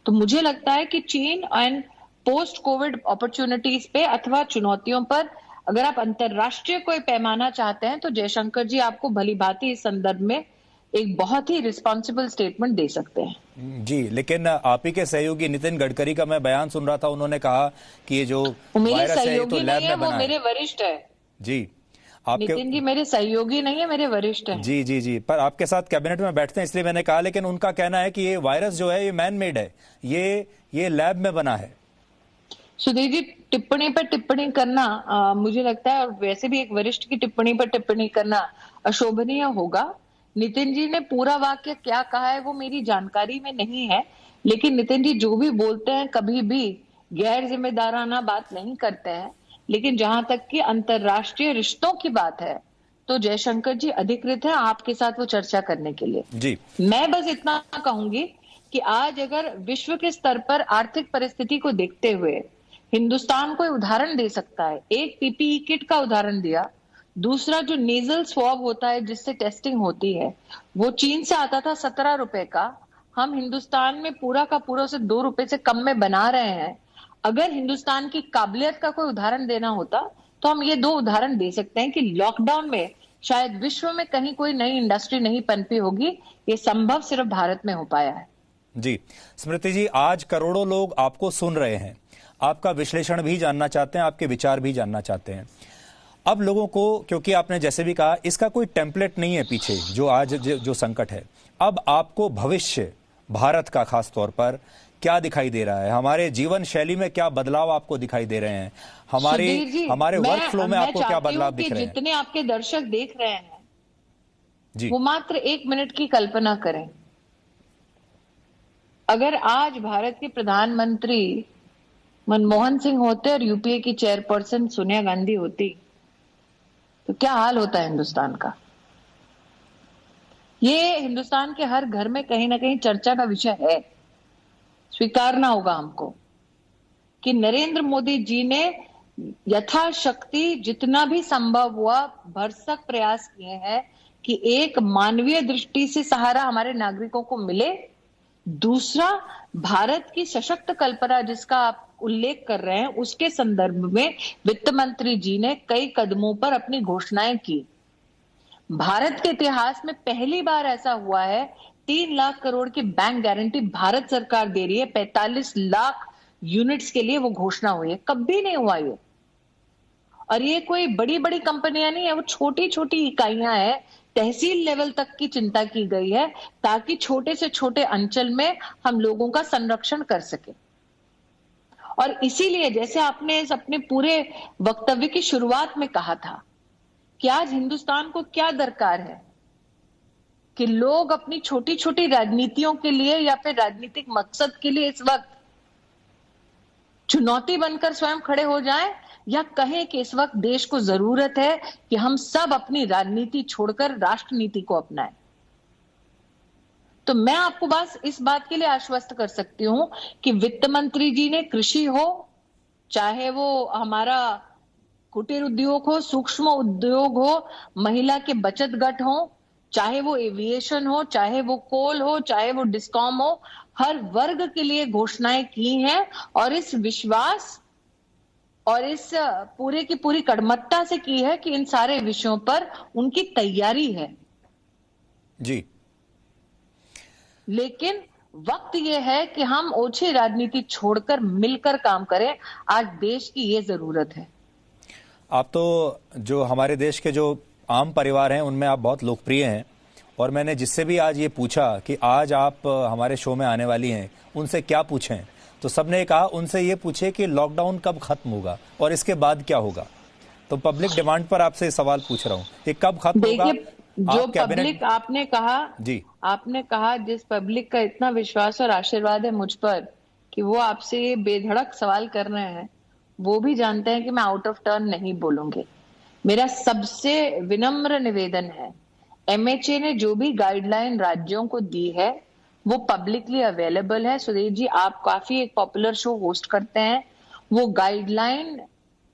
तो मुझे लगता है कि चीन एंड पोस्ट कोविड अपॉर्चुनिटीज पे अथवा चुनौतियों पर अगर आप अंतरराष्ट्रीय कोई पैमाना चाहते हैं तो जयशंकर जी आपको भली भांति इस संदर्भ में एक बहुत ही रिस्पॉन्सिबल स्टेटमेंट दे सकते हैं। जी, लेकिन आप ही के सहयोगी नितिन गडकरी का मैं बयान सुन रहा था, उन्होंने कहा कि ये जो वायरस है ये तो लैब में बना है। मेरे वरिष्ठ है जी, आपके नितिन जी मेरे सहयोगी नहीं है, मेरे वरिष्ठ हैं। जी जी जी, पर आपके साथ कैबिनेट में बैठते हैं इसलिए मैंने कहा, लेकिन उनका कहना है कि ये वायरस जो है ये मैन मेड है, ये लैब में बना है। सुधीर जी, टिप्पणी पर टिप्पणी करना मुझे लगता है, और वैसे भी एक वरिष्ठ की टिप्पणी पर टिप्पणी करना अशोभनीय होगा। नितिन जी ने पूरा वाक्य क्या कहा है वो मेरी जानकारी में नहीं है, लेकिन नितिन जी जो भी बोलते हैं कभी भी गैर जिम्मेदाराना बात नहीं करते हैं। लेकिन जहां तक कि अंतरराष्ट्रीय रिश्तों की बात है तो जयशंकर जी अधिकृत है आपके साथ वो चर्चा करने के लिए। जी, मैं बस इतना कहूंगी कि आज अगर विश्व के स्तर पर आर्थिक परिस्थिति को देखते हुए हिंदुस्तान कोई उदाहरण दे सकता है, एक पीपीई किट का उदाहरण दिया, दूसरा जो नेजल स्वॉब होता है जिससे टेस्टिंग होती है वो चीन से आता था 17 रुपए का, हम हिंदुस्तान में पूरा का पूरा उसे 2 रुपए से कम में बना रहे हैं। अगर हिंदुस्तान की काबिलियत का कोई उदाहरण देना होता तो हम ये 2 उदाहरण दे सकते हैं कि लॉकडाउन में शायद विश्व में कहीं कोई नई इंडस्ट्री नहीं पनपी होगी, ये संभव सिर्फ भारत में हो पाया है। जी स्मृति जी, आज करोड़ों लोग आपको सुन रहे हैं, आपका विश्लेषण भी जानना चाहते हैं, आपके विचार भी जानना चाहते हैं। अब लोगों को, क्योंकि आपने जैसे भी कहा इसका कोई टेम्पलेट नहीं है पीछे, जो आज जो संकट है, अब आपको भविष्य भारत का खास तौर पर क्या दिखाई दे रहा है? हमारे जीवन शैली में क्या बदलाव आपको दिखाई दे रहे हैं? हमारे वर्क फ्लो में आपको क्या बदलाव दिख रहे हैं? जितने आपके दर्शक देख रहे हैं जी, वो मात्र 1 मिनट की कल्पना करें, अगर आज भारत के प्रधानमंत्री मनमोहन सिंह होते और यूपीए की चेयरपर्सन सोनिया गांधी होती तो क्या हाल होता है हिंदुस्तान का। ये हिंदुस्तान के हर घर में कहीं ना कहीं चर्चा का विषय है। स्वीकारना होगा हमको कि नरेंद्र मोदी जी ने यथाशक्ति जितना भी संभव हुआ भरसक प्रयास किए हैं कि एक मानवीय दृष्टि से सहारा हमारे नागरिकों को मिले, दूसरा भारत की सशक्त कल्पना जिसका आप उल्लेख कर रहे हैं उसके संदर्भ में वित्त मंत्री जी ने कई कदमों पर अपनी घोषणाएं की। भारत के इतिहास में पहली बार ऐसा हुआ है 3 लाख करोड़ की बैंक गारंटी भारत सरकार दे रही है, 45 लाख यूनिट्स के लिए वो घोषणा हुई है, कभी नहीं हुआ ये। और ये कोई बड़ी बड़ी कंपनियां नहीं है, वो छोटी छोटी इकाइयां हैं, तहसील लेवल तक की चिंता की गई है ताकि छोटे से छोटे अंचल में हम लोगों का संरक्षण कर सके। और इसीलिए जैसे आपने इस अपने पूरे वक्तव्य की शुरुआत में कहा था कि आज हिंदुस्तान को क्या दरकार है कि लोग अपनी छोटी छोटी राजनीतियों के लिए या फिर राजनीतिक मकसद के लिए इस वक्त चुनौती बनकर स्वयं खड़े हो जाएं, या कहें कि इस वक्त देश को जरूरत है कि हम सब अपनी राजनीति छोड़कर राष्ट्र नीति को अपनाएं। तो मैं आपको बस इस बात के लिए आश्वस्त कर सकती हूं कि वित्त मंत्री जी ने कृषि हो, चाहे वो हमारा कुटीर उद्योग हो, सूक्ष्म उद्योग हो, महिला के बचत गट हो, चाहे वो एविएशन हो, चाहे वो कोल हो, चाहे वो डिस्कॉम हो, हर वर्ग के लिए घोषणाएं की हैं और इस विश्वास और इस पूरे की पूरी कड़मत्ता से की है कि इन सारे विषयों पर उनकी तैयारी है। जी। लेकिन वक्त यह है कि हम ओछी राजनीति छोड़कर मिलकर काम करें। आज देश की ये जरूरत है। आप तो जो हमारे देश के जो आम परिवार हैं उनमें आप बहुत लोकप्रिय हैं, और मैंने जिससे भी आज ये पूछा कि आज आप हमारे शो में आने वाली हैं, उनसे क्या पूछें, तो सबने कहा उनसे ये पूछे कि लॉकडाउन कब खत्म होगा और इसके बाद क्या होगा। तो पब्लिक डिमांड पर आपसे सवाल पूछ रहा हूँ कि कब खत्म होगा। जो पब्लिक आपने कहा जी, आपने कहा जिस पब्लिक का इतना विश्वास और आशीर्वाद है मुझ पर कि वो आपसे ये बेधड़क सवाल कर रहे हैं, वो भी जानते हैं कि मैं आउट ऑफ टर्न नहीं बोलूंगी। मेरा सबसे विनम्र निवेदन है, एमएचए ने जो भी गाइडलाइन राज्यों को दी है वो पब्लिकली अवेलेबल है। सुधीर जी, आप काफी एक पॉपुलर शो होस्ट करते हैं, वो गाइडलाइन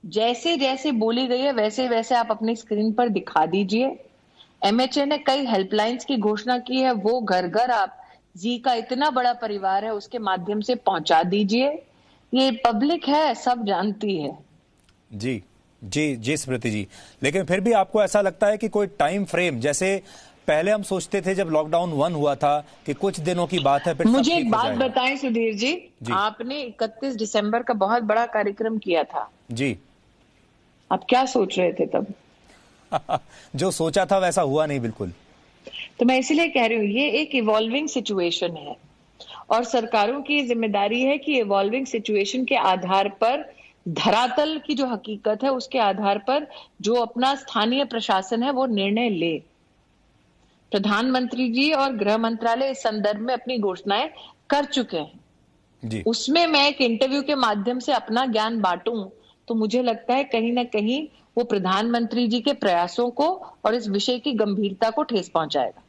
जैसे जैसे बोली गई है वैसे वैसे आप अपनी स्क्रीन पर दिखा दीजिए। एमएचए ने कई हेल्पलाइंस की घोषणा की है, वो घर घर आप जी का इतना बड़ा परिवार है उसके माध्यम से पहुंचा दीजिए। ये पब्लिक है, सब जानती है। जी जी जी स्मृति जी, लेकिन फिर भी आपको ऐसा लगता है कि कोई टाइम फ्रेम, जैसे पहले हम सोचते थे जब लॉकडाउन 1 हुआ था कि कुछ दिनों की बात है, फिर मुझे एक बात बताएं सुधीर जी, आपने 31 दिसंबर का बहुत बड़ा कार्यक्रम किया था जी, आप क्या सोच रहे थे तब? जो सोचा था वैसा हुआ नहीं बिल्कुल। तो मैं इसलिए कह रही हूँ ये एक इवॉल्विंग सिचुएशन है और सरकारों की जिम्मेदारी है कि इवॉल्विंग सिचुएशन के आधार पर, धरातल की जो हकीकत है उसके आधार पर जो अपना स्थानीय प्रशासन है वो निर्णय ले। प्रधानमंत्री जी और गृह मंत्रालय इस संदर्भ में अपनी घोषणाएं कर चुके हैं जी। उसमें मैं एक इंटरव्यू के माध्यम से अपना ज्ञान बांटूं तो मुझे लगता है कहीं ना कहीं वो प्रधानमंत्री जी के प्रयासों को और इस विषय की गंभीरता को ठेस पहुंचाएगा।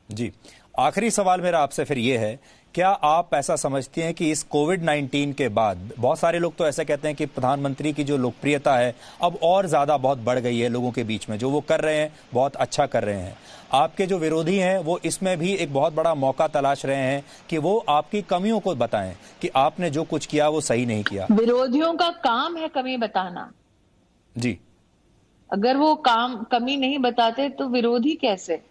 जी, आखिरी सवाल मेरा आपसे फिर ये है, क्या आप ऐसा समझती हैं कि इस कोविड-19 के बाद, बहुत सारे लोग तो ऐसा कहते हैं कि प्रधानमंत्री की जो लोकप्रियता है अब और ज्यादा बहुत बढ़ गई है लोगों के बीच में, जो वो कर रहे हैं बहुत अच्छा कर रहे हैं, आपके जो विरोधी हैं वो इसमें भी एक बहुत बड़ा मौका तलाश रहे हैं कि वो आपकी कमियों को बताएं कि आपने जो कुछ किया वो सही नहीं किया। विरोधियों का काम है कमी बताना जी, अगर वो कमी नहीं बताते तो विरोधी कैसे?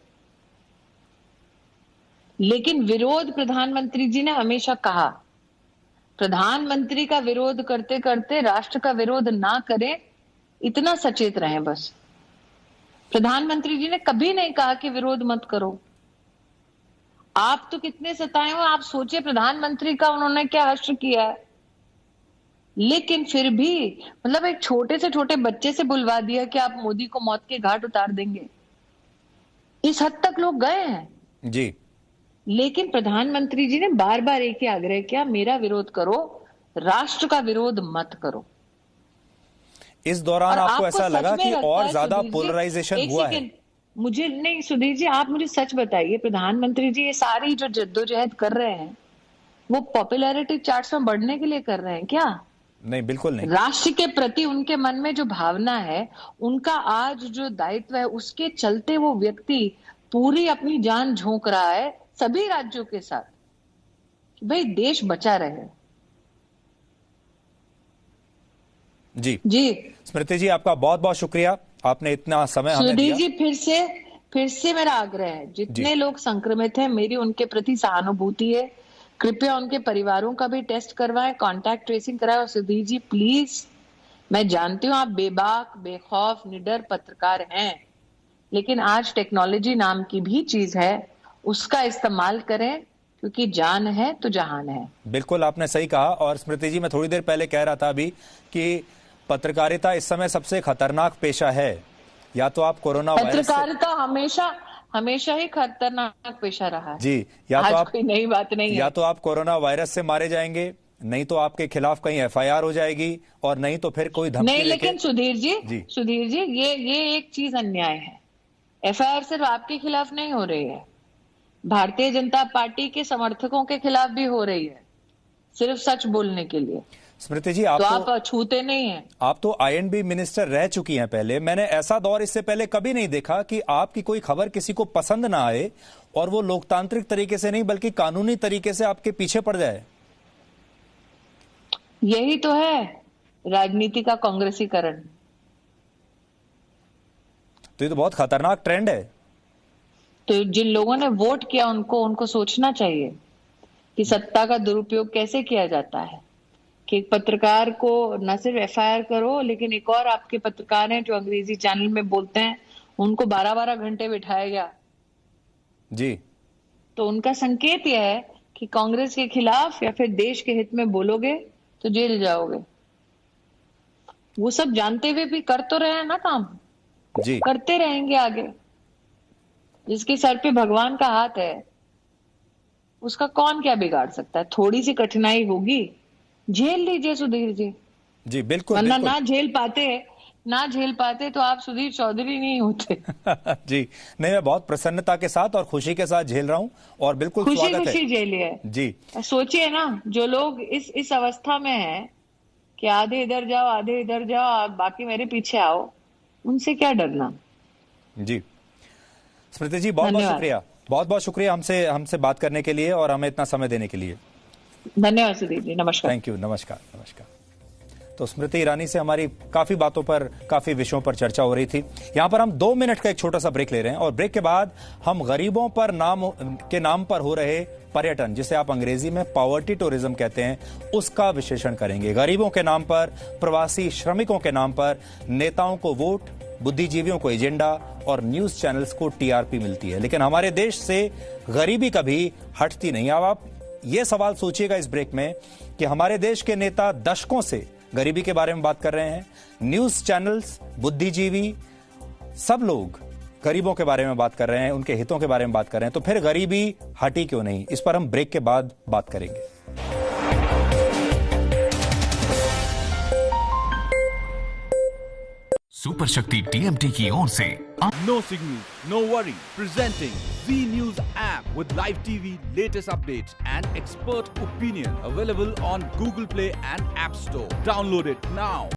लेकिन विरोध प्रधानमंत्री जी ने हमेशा कहा, प्रधानमंत्री का विरोध करते करते राष्ट्र का विरोध ना करें, इतना सचेत रहें बस। प्रधानमंत्री जी ने कभी नहीं कहा कि विरोध मत करो। आप तो कितने सताए हो, आप सोचिए प्रधानमंत्री का उन्होंने क्या हश्र किया है। लेकिन फिर भी मतलब एक छोटे से छोटे बच्चे से बुलवा दिया कि आप मोदी को मौत के घाट उतार देंगे, इस हद तक लोग गए हैं जी। लेकिन प्रधानमंत्री जी ने बार बार एक ही आग्रह किया, मेरा विरोध करो, राष्ट्र का विरोध मत करो। इस दौरान आपको ऐसा लगा कि और ज्यादा पोलराइजेशन हुआ है? मुझे नहीं सुधीर जी, आप मुझे सच बताइए, प्रधानमंत्री जी ये सारी जो जद्दोजहद कर रहे हैं वो पॉपुलैरिटी चार्ट्स में बढ़ने के लिए कर रहे हैं क्या? नहीं, बिल्कुल नहीं। राष्ट्र के प्रति उनके मन में जो भावना है, उनका आज जो दायित्व है, उसके चलते वो व्यक्ति पूरी अपनी जान झोंक रहा है सभी राज्यों के साथ कि भाई देश बचा रहे। जी जी स्मृति जी, आपका बहुत बहुत शुक्रिया, आपने इतना समय हमें दिया। जी फिर से मेरा आग्रह है, जितने लोग संक्रमित हैं मेरी उनके प्रति सहानुभूति है, कृपया उनके परिवारों का भी टेस्ट करवाएं, कांटेक्ट ट्रेसिंग कराएं। और सुधीर जी प्लीज, मैं जानती हूं आप बेबाक, बेखौफ, निडर पत्रकार हैं, लेकिन आज टेक्नोलॉजी नाम की भी चीज है, उसका इस्तेमाल करें, क्योंकि जान है तो जहान है। बिल्कुल आपने सही कहा। और स्मृति जी, मैं थोड़ी देर पहले कह रहा था अभी कि पत्रकारिता इस समय सबसे खतरनाक पेशा है। या तो आप कोरोना वायरस, पत्रकारिता हमेशा ही खतरनाक पेशा रहा है जी, या तो आप, कोई नई बात नहीं है, या तो आप कोरोना वायरस से मारे जाएंगे, नहीं तो आपके खिलाफ कहीं एफआईआर हो जाएगी, और नहीं तो फिर कोई धमकी नहीं। लेकिन सुधीर जी ये एक चीज अन्याय है, एफआईआर सिर्फ आपके खिलाफ नहीं हो रही है, भारतीय जनता पार्टी के समर्थकों के खिलाफ भी हो रही है, सिर्फ सच बोलने के लिए। स्मृति जी, तो आप आप छूते नहीं हैं। आप तो INB मिनिस्टर रह चुकी हैं पहले। मैंने ऐसा दौर इससे पहले कभी नहीं देखा कि आपकी कोई खबर किसी को पसंद ना आए और वो लोकतांत्रिक तरीके से नहीं बल्कि कानूनी तरीके से आपके पीछे पड़ जाए। यही तो है राजनीति का कांग्रेसीकरण। तो ये तो बहुत खतरनाक ट्रेंड है। तो जिन लोगों ने वोट किया उनको सोचना चाहिए कि सत्ता का दुरुपयोग कैसे किया जाता है, कि एक पत्रकार को न सिर्फ FIR करो, लेकिन एक और आपके पत्रकार हैं जो अंग्रेजी चैनल में बोलते हैं, उनको 12-12 घंटे बिठाया गया जी। तो उनका संकेत यह है कि कांग्रेस के खिलाफ या फिर देश के हित में बोलोगे तो जेल जाओगे। वो सब जानते हुए भी कर तो रहे हैं ना काम जी, करते रहेंगे आगे। जिसके सर पे भगवान का हाथ है उसका कौन क्या बिगाड़ सकता है। थोड़ी सी कठिनाई होगी, झेल लीजिए सुधीर जी। जी बिल्कुल, वरना बिल्कुल। ना झेल पाते तो आप सुधीर चौधरी नहीं होते। जी नहीं, मैं बहुत प्रसन्नता के साथ और खुशी के साथ झेल रहा हूं और बिल्कुल स्वागत है। खुशी झेलिए जी। सोचिए ना, जो लोग इस अवस्था में हैं कि आधे इधर जाओ आधे इधर जाओ, आप बाकी मेरे पीछे आओ, उनसे क्या डरना। जी स्मृति जी, बहुत बहुत शुक्रिया हमसे बात करने के लिए और हमें इतना समय देने के लिए। धन्यवाद सुधीर जी, नमस्कार। थैंक यू, नमस्कार। तो स्मृति ईरानी से हमारी काफी बातों पर, काफी विषयों पर चर्चा हो रही थी। यहां पर हम 2 मिनट का एक छोटा सा ब्रेक ले रहे हैं और ब्रेक के बाद हम गरीबों पर नाम पर हो रहे पर्यटन, जिसे आप अंग्रेजी में पॉवर्टी टूरिज्म कहते हैं, उसका विश्लेषण करेंगे। गरीबों के नाम पर, प्रवासी श्रमिकों के नाम पर नेताओं को वोट, बुद्धिजीवियों को एजेंडा और न्यूज चैनल्स को TRP मिलती है, लेकिन हमारे देश से गरीबी कभी हटती नहीं। अब आप ये सवाल सोचिएगा इस ब्रेक में कि हमारे देश के नेता दशकों से गरीबी के बारे में बात कर रहे हैं, न्यूज चैनल्स, बुद्धिजीवी, सब लोग गरीबों के बारे में बात कर रहे हैं, उनके हितों के बारे में बात कर रहे हैं, तो फिर गरीबी हटी क्यों नहीं? इस पर हम ब्रेक के बाद बात करेंगे। सुपर शक्ति TMT की ओर से No signal, no worry. Presenting Z News app with live TV, latest updates and expert opinion. Available on Google Play and App Store. Download it now.